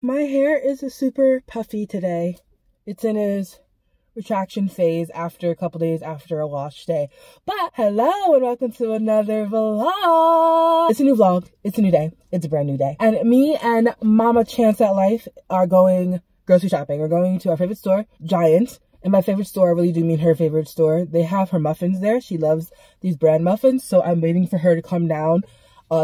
My hair is super puffy today. It's in its retraction phase after a couple days after a wash day. But hello and welcome to another vlog. It's a new vlog. It's a new day. It's a brand new day. And me and Mama Chance at Life are going grocery shopping. We're going to our favorite store, Giant. And by favorite store, I really do mean her favorite store. They have her muffins there. She loves these brand muffins. So I'm waiting for her to come down.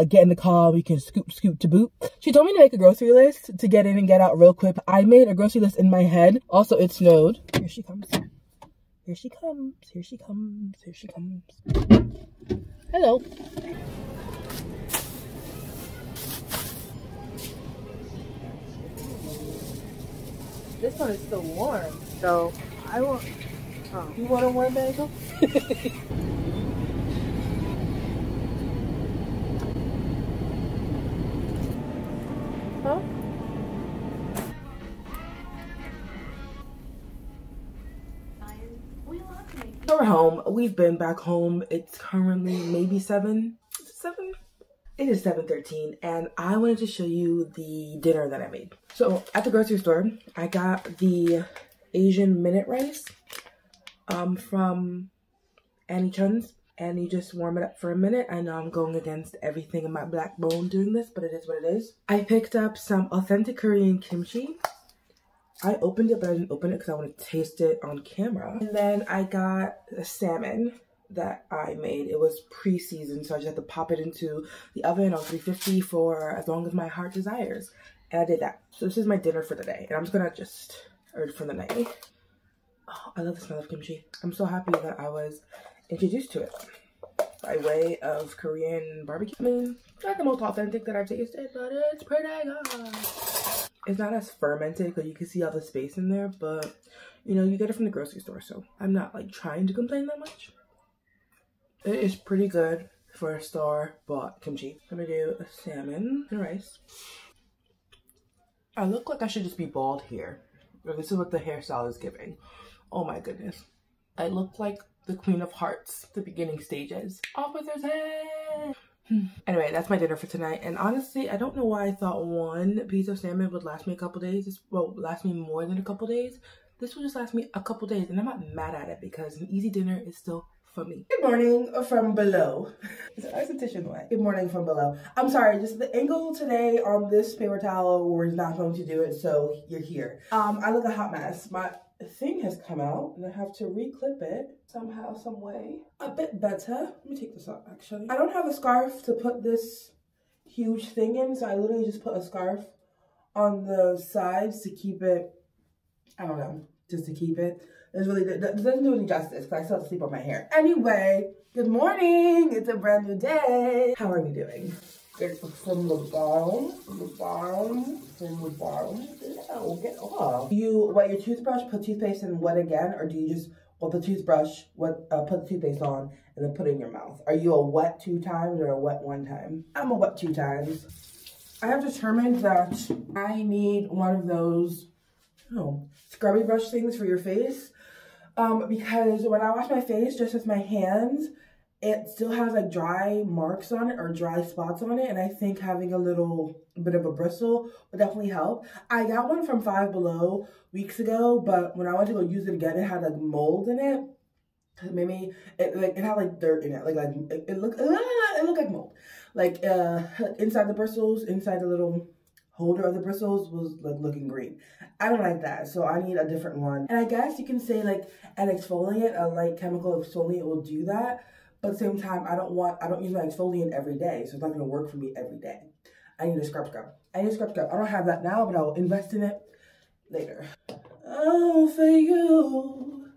Get in the car, we can scoot to boot. She told me to make a grocery list to get in and get out real quick. I made a grocery list in my head. Also, it snowed. Here she comes. Here she comes. Here she comes. Here she comes. Hello. This one is still warm, so I want. Oh, you want a warm bagel? Huh? So we're home. We've been back home. It's currently maybe 7? It is 7:13, and I wanted to show you the dinner that I made. So at the grocery store, I got the Asian minute rice from Annie Chun's. And you just warm it up for a minute. I know I'm going against everything in my black bone doing this, but it is what it is. I picked up some authentic Korean kimchi. I opened it, but I didn't open it because I want to taste it on camera. And then I got a salmon that I made. It was pre-seasoned, so I just had to pop it into the oven on 350 for as long as my heart desires. And I did that. So this is my dinner for the day. And I'm just gonna or for the night. Oh, I love the smell of kimchi. I'm so happy that I was introduced to it by way of Korean barbecue. I mean, it's not the most authentic that I've tasted, but it's pretty good. It's not as fermented because you can see all the space in there, but you know, you get it from the grocery store, so I'm not like trying to complain that much. It is pretty good for a store-bought kimchi. I'm gonna do a salmon and rice. I look like I should just be bald here. This is what the hairstyle is giving. Oh my goodness. I look like the Queen of Hearts, the beginning stages. Officer's head! Anyway, that's my dinner for tonight. And honestly, I don't know why I thought one piece of salmon would last me a couple days. This will last me more than a couple days. This will just last me a couple days. And I'm not mad at it because an easy dinner is still for me. Good morning from below. That's a tissue in the way. Good morning from below. I'm sorry, just the angle today on this paper towel was not going to do it, so you're here. I look a hot mess. My thing has come out and I have to reclip it somehow, some way. A bit better. Let me take this off actually. I don't have a scarf to put this huge thing in, so I literally just put a scarf on the sides to keep it, I don't know, just to keep it. It doesn't do any justice because I still have to sleep on my hair. Anyway, good morning. It's a brand new day. How are we doing? Good from the bottom, from the bottom, from the bottom. No, get off. Do you wet your toothbrush, put toothpaste in, wet again, or do you just wet the toothbrush, put the toothpaste on, and then put it in your mouth? Are you a wet 2 times or a wet 1 time? I'm a wet 2 times. I have determined that I need one of those scrubby brush things for your face. Because when I wash my face just with my hands, it still has like dry marks on it or dry spots on it, and I think having a little bit of a bristle would definitely help. I got one from Five Below weeks ago, but when I went to go use it again, it had like mold in it. Maybe it had like dirt in it, it looked like mold. Like inside the bristles, inside the little holder of the bristles was like looking green. I don't like that, so I need a different one. And I guess you can say like an exfoliant, a light chemical exfoliant will do that. But at the same time, I don't use my exfoliant every day, so it's not gonna work for me every day. I need a scrub. I don't have that now, but I will invest in it later. Oh, for you,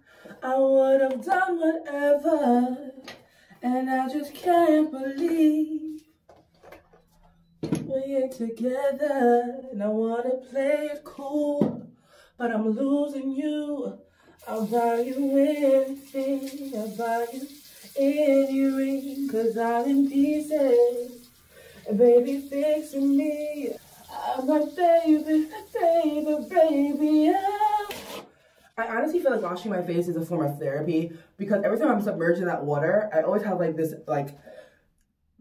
I would have done whatever, and I just can't believe we ain't together. And I wanna play it cool, but I'm losing you. I'll buy you anything, I'll buy you any ring, 'cause I'm in pieces, and baby, fixing me. I'm like, baby. I honestly feel like washing my face is a form of therapy because every time I'm submerged in that water, I always have like this like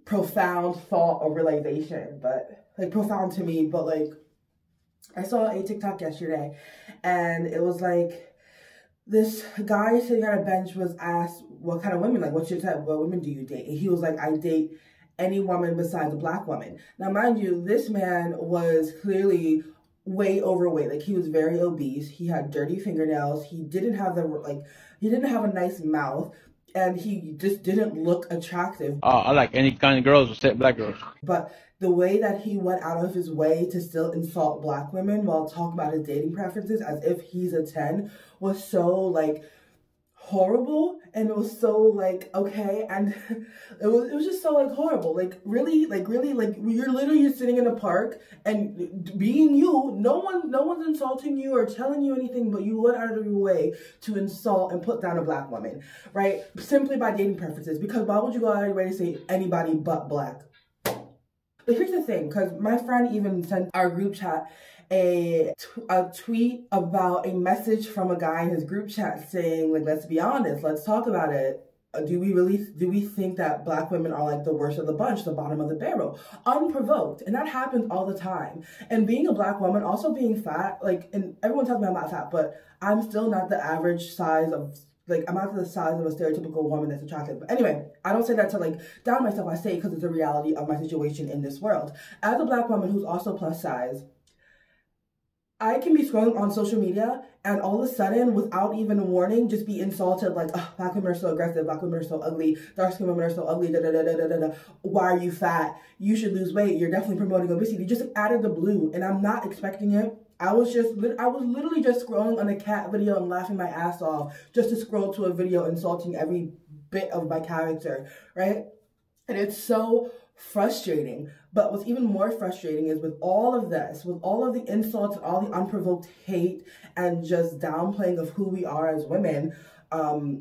profound thought or realization, but like profound to me, but like I saw a TikTok yesterday, and it was like this guy sitting on a bench was asked, what kind of women, like, what's your type, what women do you date? And he was like, I date any woman besides a black woman. Now, mind you, this man was clearly way overweight. Like, he was very obese. He had dirty fingernails. He didn't have he didn't have a nice mouth. And he just didn't look attractive. I like any kind of girls except black girls. But the way that he went out of his way to still insult black women while talking about his dating preferences as if he's a 10 was so, like, horrible. And it was so, like, okay. And it was just so, like, horrible. Like, really, like, you're literally just sitting in a park and being you, no one's insulting you or telling you anything, but you went out of your way to insult and put down a black woman, right? Simply by dating preferences. Because why would you go out of your way to say anybody but black? But here's the thing, because my friend even sent our group chat a tweet about a message from a guy in his group chat saying, like, let's be honest, let's talk about it. Do we think that black women are like the worst of the bunch, the bottom of the barrel? Unprovoked. And that happens all the time. And being a black woman, also being fat, like, and everyone tells me I'm not fat, but I'm still not the average size of, like, I'm not the size of a stereotypical woman that's attractive. But anyway, I don't say that to, like, down myself. I say it because it's the reality of my situation in this world. As a black woman who's also plus size, I can be scrolling on social media and all of a sudden, without even warning, just be insulted like, oh, black women are so aggressive, black women are so ugly, dark-skinned women are so ugly, da-da-da-da-da-da. Why are you fat? You should lose weight. You're definitely promoting obesity. Just out of the blue, and I'm not expecting it. I was literally just scrolling on a cat video and laughing my ass off just to scroll to a video insulting every bit of my character, right? And it's so frustrating. But what's even more frustrating is with all of this, with all of the insults and all the unprovoked hate and just downplaying of who we are as women,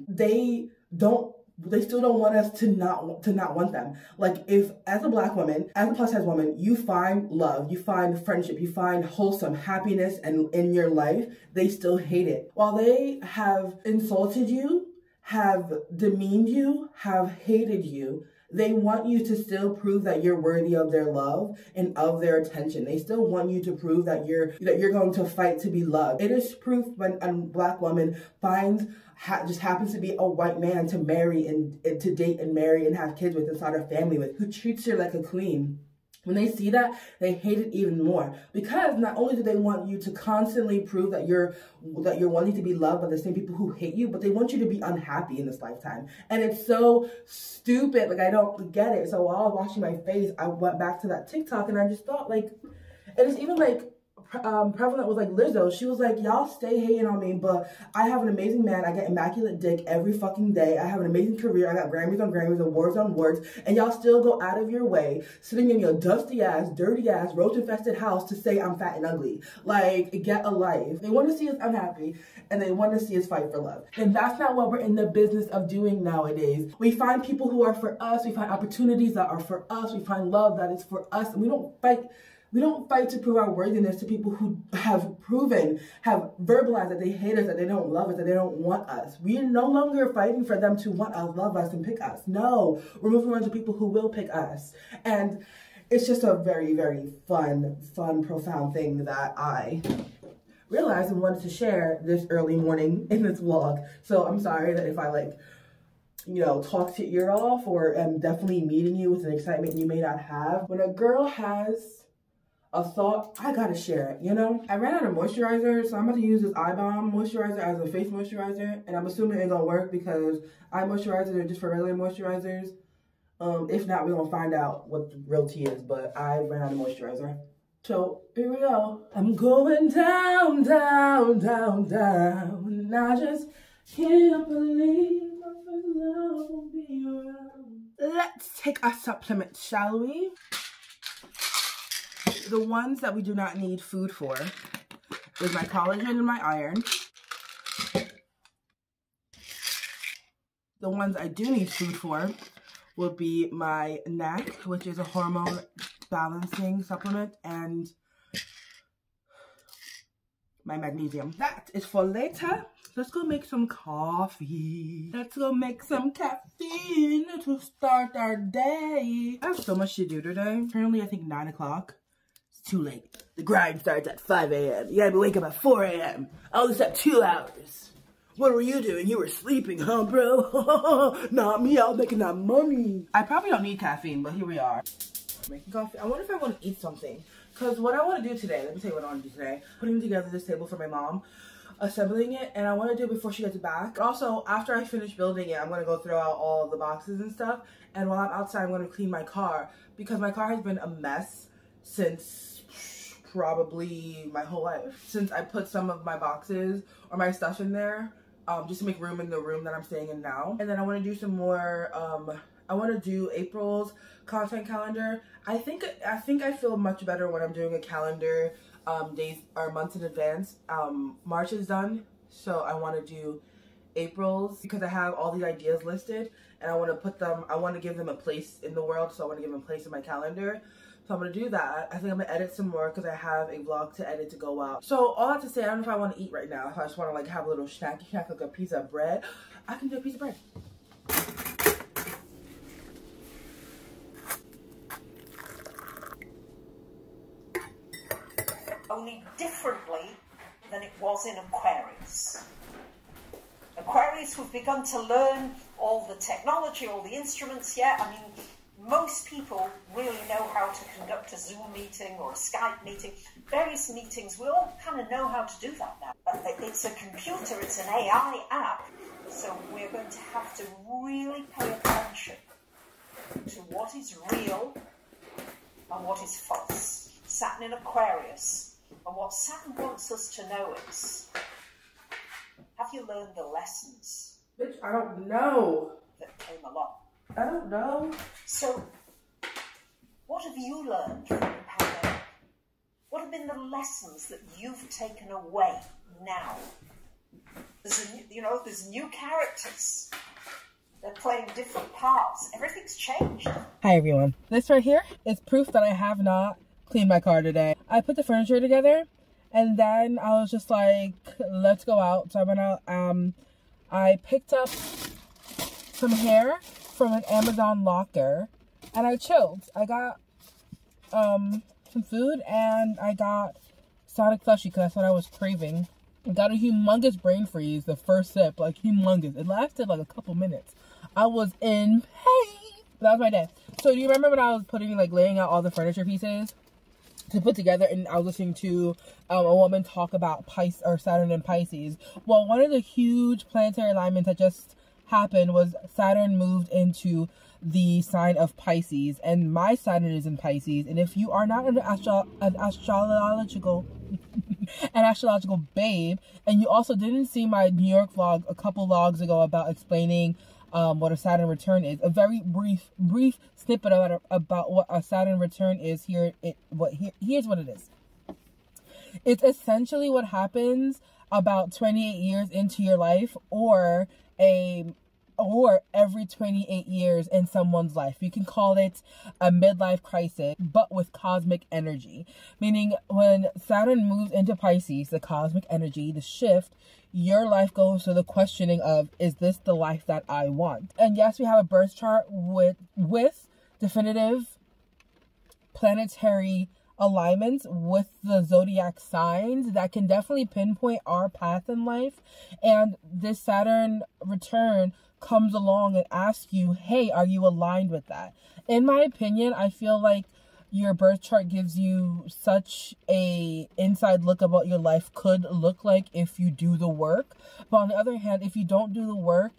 they still don't want us to not want them. Like, if as a black woman, as a plus size woman, you find love, you find friendship, you find wholesome happiness and in your life, they still hate it. While they have insulted you, have demeaned you, have hated you, they want you to still prove that you're worthy of their love and of their attention. They still want you to prove that you're going to fight to be loved. It is proof when a black woman just happens to be a white man to marry and to date and marry and have kids with and start a family with, who treats her like a queen. When they see that, they hate it even more, because not only do they want you to constantly prove that you're wanting to be loved by the same people who hate you, but they want you to be unhappy in this lifetime. And it's so stupid. Like, I don't get it. So while I was washing my face, I went back to that TikTok and I just thought, like, and it's even like prevalent with like Lizzo. She was like, y'all stay hating on me, but I have an amazing man. I get immaculate dick every fucking day. I have an amazing career. I got Grammys on Grammys, awards on awards, and y'all still go out of your way, sitting in your dusty ass, dirty ass, roach infested house to say I'm fat and ugly. Like, get a life. They want to see us unhappy, and they want to see us fight for love. And that's not what we're in the business of doing nowadays. We find people who are for us. We find opportunities that are for us. We find love that is for us, and we don't fight. We don't fight to prove our worthiness to people who have verbalized that they hate us, that they don't love us, that they don't want us. We are no longer fighting for them to want us, love us, and pick us. No, we're moving on to people who will pick us. And it's just a very, very fun, profound thing that I realized and wanted to share this early morning in this vlog. So I'm sorry that if I, like, you know, talk your ear off, or am definitely meeting you with an excitement you may not have. When a girl has a thought, I gotta share it, you know? I ran out of moisturizer, so I'm about to use this eye balm moisturizer as a face moisturizer, and I'm assuming it's gonna work because eye moisturizers are just for regular moisturizers. If not, we're gonna find out what the real tea is, but I ran out of moisturizer. So here we go. I'm going down, down, down, down, and I just can't believe my first love will be around. Let's take our supplements, shall we? The ones that we do not need food for is my collagen and my iron. The ones I do need food for will be my NAC, which is a hormone balancing supplement, and my magnesium. That is for later. Let's go make some coffee. Let's go make some caffeine to start our day. I have so much to do today. Currently, I think 9 o'clock. too late. The grind starts at 5 a.m. You gotta be wake up at 4 a.m. I only slept 2 hours. What were you doing? You were sleeping, huh, bro? Not me, I was making that money. I probably don't need caffeine, but here we are. Making coffee. I wonder if I want to eat something. Because what I want to do today, let me tell you what I want to do today. Putting together this table for my mom, assembling it, and I want to do it before she gets back. Also, after I finish building it, I'm going to go throw out all of the boxes and stuff. And while I'm outside, I'm going to clean my car. Because my car has been a mess since probably my whole life. Since I put some of my boxes or my stuff in there. Just to make room in the room that I'm staying in now. And then I want to do some more, I want to do April's content calendar. I think I feel much better when I'm doing a calendar days or months in advance. March is done, so I want to do April's because I have all these ideas listed and I want to put them, I want to give them a place in the world, so I want to give them a place in my calendar. So I'm going to do that. I think I'm going to edit some more because I have a vlog to edit to go out. So all I have to say, I don't know if I want to eat right now. If I just want to like have a little snack, like a piece of bread, I can do a piece of bread. Only differently than it was in Aquarius. Aquarius, we've begun to learn all the technology, all the instruments, yeah. I mean, most people really know how to conduct a Zoom meeting or a Skype meeting. Various meetings, we all kind of know how to do that now. But it's a computer, it's an AI app, so we're going to have to really pay attention to what is real and what is false. Saturn in Aquarius. And what Saturn wants us to know is, have you learned the lessons? Bitch, I don't know. That came along. I don't know. So, what have you learned from the pandemic? What have been the lessons that you've taken away now? There's new characters. They're playing different parts. Everything's changed. Hi everyone. This right here is proof that I have not cleaned my car today. I put the furniture together and then I was just like, let's go out. So I went out. I picked up some hair from an Amazon locker and I chilled. I got some food and I got Sonic Plushie because that's what I was craving. I got a humongous brain freeze the first sip, like humongous. It lasted like a couple minutes. I was in pain. That was my day. So do you remember when I was laying out all the furniture pieces to put together, and I was listening to a woman talk about Saturn and Pisces? Well, one of the huge planetary alignments that just happened was Saturn moved into the sign of Pisces, and my Saturn is in Pisces. And if you are not an astrological babe, and you also didn't see my New York vlog a couple vlogs ago about explaining what a Saturn return is, a very brief snippet about what a Saturn return is, here's what it is. It's essentially what happens about 28 years into your life, or every 28 years in someone's life. You can call it a midlife crisis, but with cosmic energy. Meaning when Saturn moves into Pisces, the cosmic energy, the shift, your life goes to the questioning of, is this the life that I want? And yes, we have a birth chart with definitive planetary alignments with the zodiac signs that can definitely pinpoint our path in life. And this Saturn return comes along and asks you, hey, are you aligned with that? In my opinion, I feel like your birth chart gives you such a inside look at what your life could look like if you do the work. But on the other hand, if you don't do the work,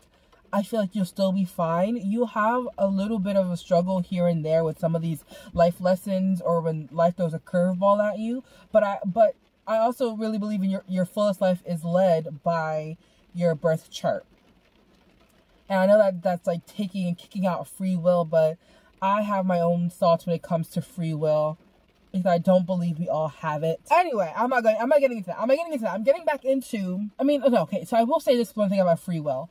I feel like you'll still be fine. You'll have a little bit of a struggle here and there with some of these life lessons, or when life throws a curveball at you. But I also really believe in your fullest life is led by your birth chart. And I know that that's like taking and kicking out free will, but I have my own thoughts when it comes to free will, because I don't believe we all have it. Anyway, I'm not getting into that. I'm getting back into, okay, so I will say this one thing about free will.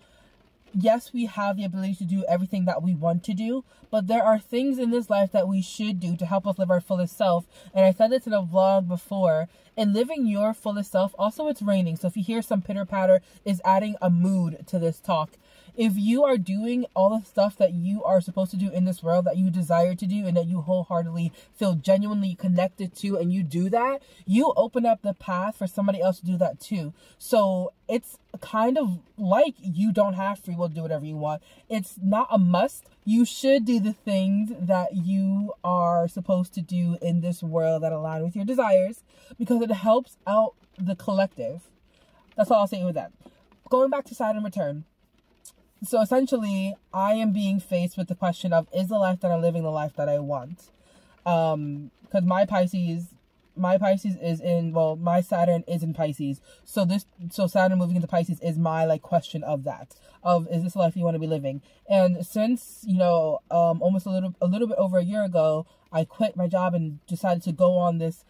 Yes, we have the ability to do everything that we want to do, but there are things in this life that we should do to help us live our fullest self. And I said this in a vlog before, in living your fullest self, also it's raining. So if you hear some pitter patter, is adding a mood to this talk. If you are doing all the stuff that you are supposed to do in this world, that you desire to do, and that you wholeheartedly feel genuinely connected to, and you do that, you open up the path for somebody else to do that too. So it's kind of like you don't have free will to do whatever you want. It's not a must. You should do the things that you are supposed to do in this world that align with your desires, because it helps out the collective. That's all I'll say with that. Going back to Saturn return. So essentially, I am being faced with the question of, is the life that I'm living the life that I want? Because my Pisces is in, well, my Saturn is in Pisces. So Saturn moving into Pisces is my like question of that, of, is this the life you want to be living? And since, you know, almost a little bit over a year ago, I quit my job and decided to go on this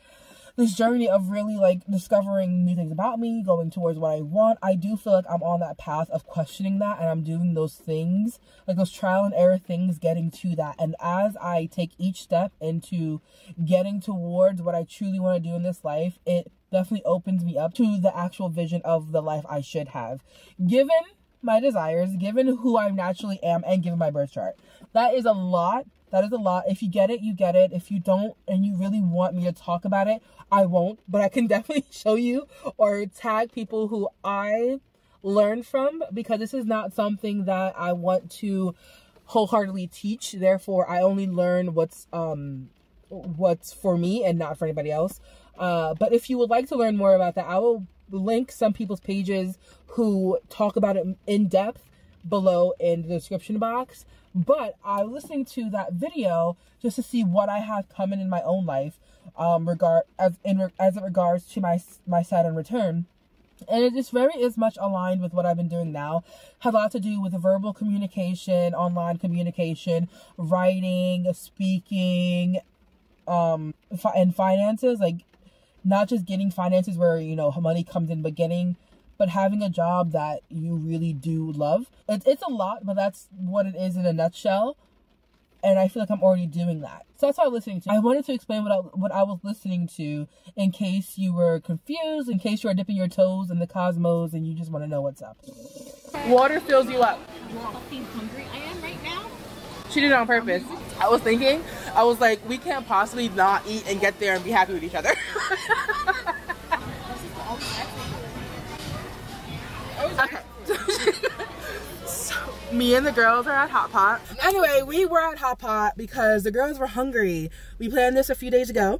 journey of really like discovering new things about me, going towards what I want. I do feel like I'm on that path of questioning that, and I'm doing those things, like those trial and error things, getting to that. And as I take each step into getting towards what I truly want to do in this life, it definitely opens me up to the actual vision of the life I should have, given my desires, given who I naturally am, and given my birth chart. That is a lot. That is a lot. If you get it, you get it. If you don't, and you really want me to talk about it, I won't. But I can definitely show you or tag people who I learned from, because this is not something that I want to wholeheartedly teach. Therefore, I only learn what's for me and not for anybody else. But if you would like to learn more about that, I will link some people's pages who talk about it in depth below in the description box. But I was listening to that video just to see what I have coming in my own life, as it regards to my Saturn return. And it just is much aligned with what I've been doing now. Has a lot to do with verbal communication, online communication, writing, speaking, and finances. Like, not just getting finances where, you know, money comes in, but having a job that you really do love. It's a lot, but that's what it is in a nutshell. And I feel like I'm already doing that. So that's what I'm listening to. I wanted to explain what I was listening to, in case you were confused, in case you are dipping your toes in the cosmos and you just want to know what's up. Water fills you up. You know how hungry I am right now? She did it on purpose. I was thinking, I was like, we can't possibly not eat and get there and be happy with each other. Okay. So, me and the girls are at Hot Pot. Anyway, we were at Hot Pot because the girls were hungry. We planned this a few days ago.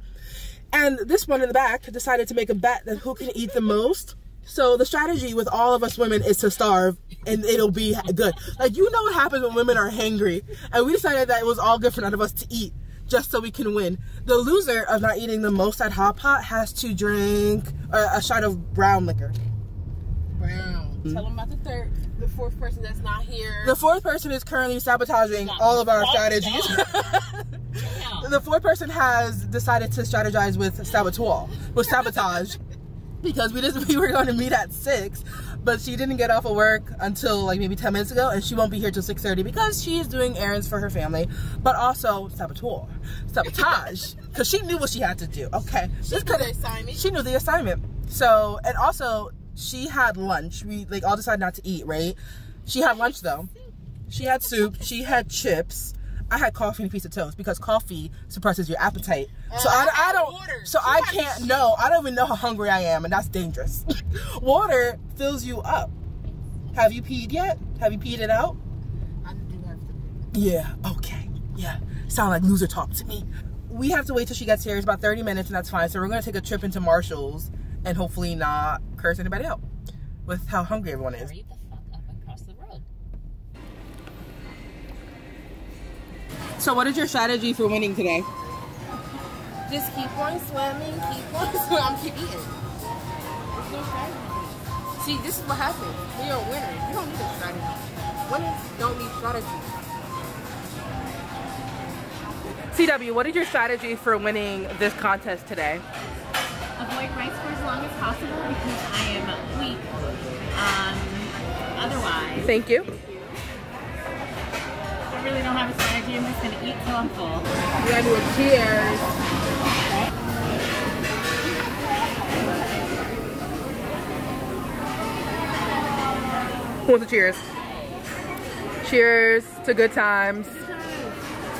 And this one in the back decided to make a bet that who can eat the most. So the strategy with all of us women is to starve, and it'll be good. Like, you know what happens when women are hangry. And we decided that it was all good for none of us to eat, just so we can win. The loser of not eating the most at Hot Pot has to drink a shot of brown liquor. Brown. Tell them about the fourth person that's not here. The fourth person is currently sabotaging all of our strategies. The fourth person has decided to strategize with sabotage. Because we were going to meet at 6, but she didn't get off of work until like maybe 10 minutes ago, and she won't be here till 6:30 because she is doing errands for her family, but also sabotage, because she knew what she had to do. Okay, she knew the assignment. So, and also she had lunch. We like all decided not to eat, right? She had lunch though. She had soup. She had chips. I had coffee and a piece of toast because coffee suppresses your appetite. So I don't. So I can't know. I don't even know how hungry I am, and that's dangerous. Water fills you up. Have you peed yet? Have you peed it out? I do have to. Yeah. Okay. Yeah. Sound like loser talk to me. We have to wait till she gets here. It's about 30 minutes, and that's fine. So we're gonna take a trip into Marshall's and hopefully not curse anybody out with how hungry everyone is. Hurry the fuck up and cross the road. So what is your strategy for winning today? Just keep on swimming, keep on swimming. I'm keep eating. There's no strategy. See, this is what happens. When you're a winner, you don't need a strategy. Winners don't need strategy. CW, what is your strategy for winning this contest today? Avoid rice for as long as possible because I am weak. Otherwise, Thank you. I really don't have a strategy. I'm just gonna eat till I'm full. We gotta do a cheers. Who wants a cheers? Cheers to good times.